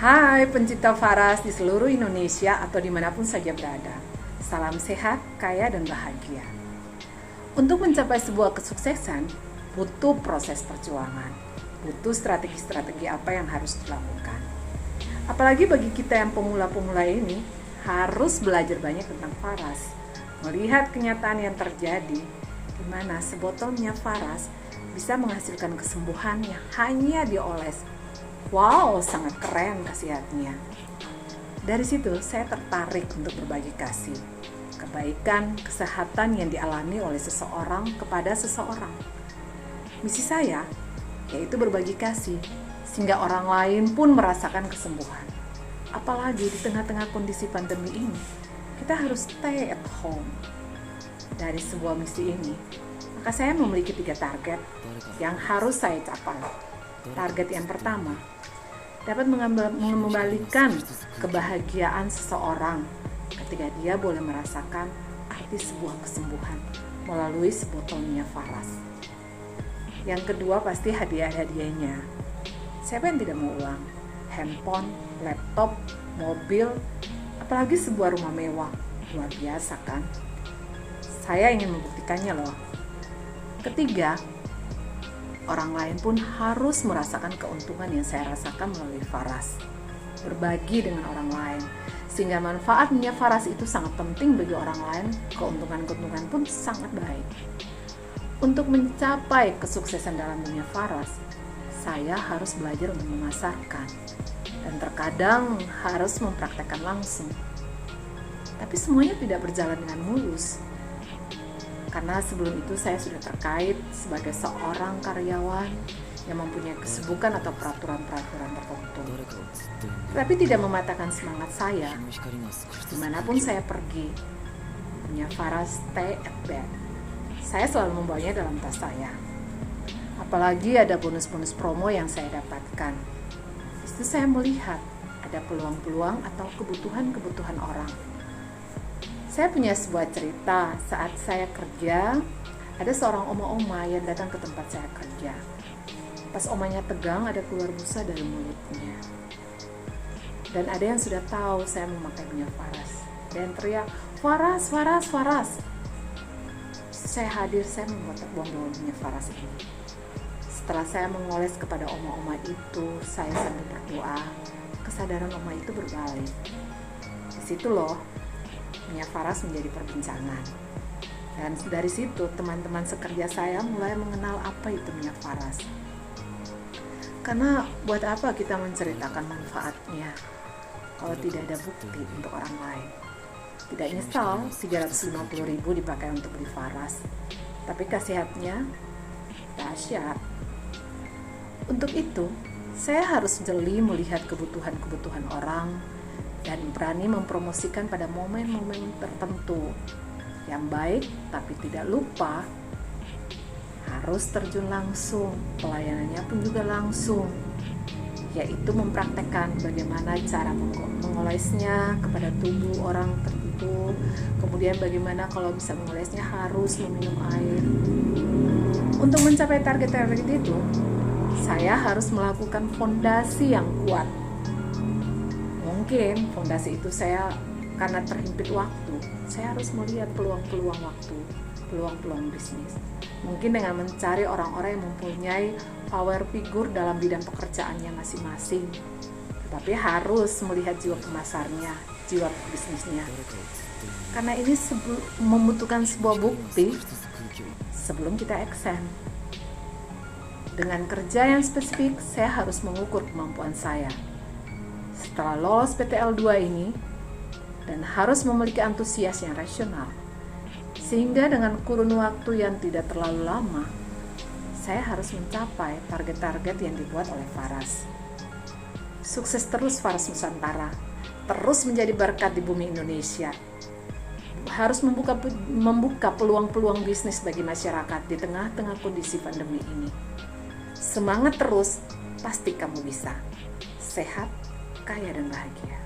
Hai pencinta Faras di seluruh Indonesia atau dimanapun saja berada. Salam sehat, kaya, dan bahagia. Untuk mencapai sebuah kesuksesan, butuh proses perjuangan. Butuh strategi-strategi apa yang harus dilakukan. Apalagi bagi kita yang pemula-pemula ini, harus belajar banyak tentang Faras. Melihat kenyataan yang terjadi, di mana sebotol minyak Faras bisa menghasilkan kesembuhan yang hanya dioles. Wow, sangat keren khasiatnya. Dari situ saya tertarik untuk berbagi kasih, kebaikan, kesehatan yang dialami oleh seseorang kepada seseorang. Misi saya yaitu berbagi kasih, sehingga orang lain pun merasakan kesembuhan. Apalagi di tengah-tengah kondisi pandemi ini, kita harus stay at home. Dari sebuah misi ini, maka saya memiliki 3 target yang harus saya capai. Target yang pertama, dapat mengembalikan kebahagiaan seseorang ketika dia boleh merasakan arti sebuah kesembuhan melalui sebotol minyak Faras. Yang kedua pasti hadiah-hadiahnya. Siapa yang tidak mau uang? Handphone, laptop, mobil, apalagi sebuah rumah mewah. Luar biasa kan? Saya ingin membuktikannya loh. Ketiga, orang lain pun harus merasakan keuntungan yang saya rasakan melalui Faras. Berbagi dengan orang lain, sehingga manfaat minyak Faras itu sangat penting bagi orang lain, keuntungan-keuntungan pun sangat baik. Untuk mencapai kesuksesan dalam minyak Faras, saya harus belajar untuk memasarkan, dan terkadang harus mempraktekkan langsung. Tapi semuanya tidak berjalan dengan mulus. Karena sebelum itu saya sudah terkait sebagai seorang karyawan yang mempunyai kesibukan atau peraturan-peraturan tertentu. Tapi tidak mematahkan semangat saya. Dimanapun saya pergi, punya Faras stay at bed. Saya selalu membawanya dalam tas saya. Apalagi ada bonus-bonus promo yang saya dapatkan. Itu saya melihat ada peluang-peluang atau kebutuhan-kebutuhan orang. Saya punya sebuah cerita saat saya kerja, ada seorang oma-oma yang datang ke tempat saya kerja. Pas omanya tegang, ada keluar busa dari mulutnya. Dan ada yang sudah tahu saya memakai minyak Faras. Dan teriak, Faras, Faras, Faras. Saya hadir, saya membuat buang-buang minyak Faras ini. Setelah saya mengoles kepada oma-oma itu, saya sambil berdoa, kesadaran oma itu berbalik. Di situ loh, minyak Faras menjadi perbincangan. Dan dari situ teman-teman sekerja saya mulai mengenal apa itu minyak Faras. Karena buat apa kita menceritakan manfaatnya kalau tidak ada bukti untuk orang lain. Tidak nyesal 350.000 dipakai untuk beli Faras, tapi khasiatnya dahsyat. Untuk itu saya harus jeli melihat kebutuhan-kebutuhan orang dan berani mempromosikan pada momen-momen tertentu yang baik, tapi tidak lupa harus terjun langsung, pelayanannya pun juga langsung, yaitu mempraktekkan bagaimana cara mengolesnya kepada tubuh orang tertentu, kemudian bagaimana kalau bisa mengolesnya harus meminum air. Untuk mencapai target-target itu, saya harus melakukan fondasi yang kuat. Mungkin fondasi itu saya karena terhimpit waktu, saya harus melihat peluang-peluang waktu, peluang-peluang bisnis. Mungkin dengan mencari orang-orang yang mempunyai power figure dalam bidang pekerjaannya masing-masing. Tetapi harus melihat jiwa pemasarnya, jiwa bisnisnya. Karena ini membutuhkan sebuah bukti sebelum kita action. Dengan kerja yang spesifik, saya harus mengukur kemampuan saya. Setelah lolos PTL 2 ini, dan harus memiliki antusias yang rasional, sehingga dengan kurun waktu yang tidak terlalu lama, saya harus mencapai target-target yang dibuat oleh Faras. Sukses terus Faras Nusantara, terus menjadi berkat di bumi Indonesia. Harus membuka peluang-peluang bisnis bagi masyarakat di tengah-tengah kondisi pandemi ini. Semangat terus, pasti kamu bisa. Sehat, kaya, dan bahagia.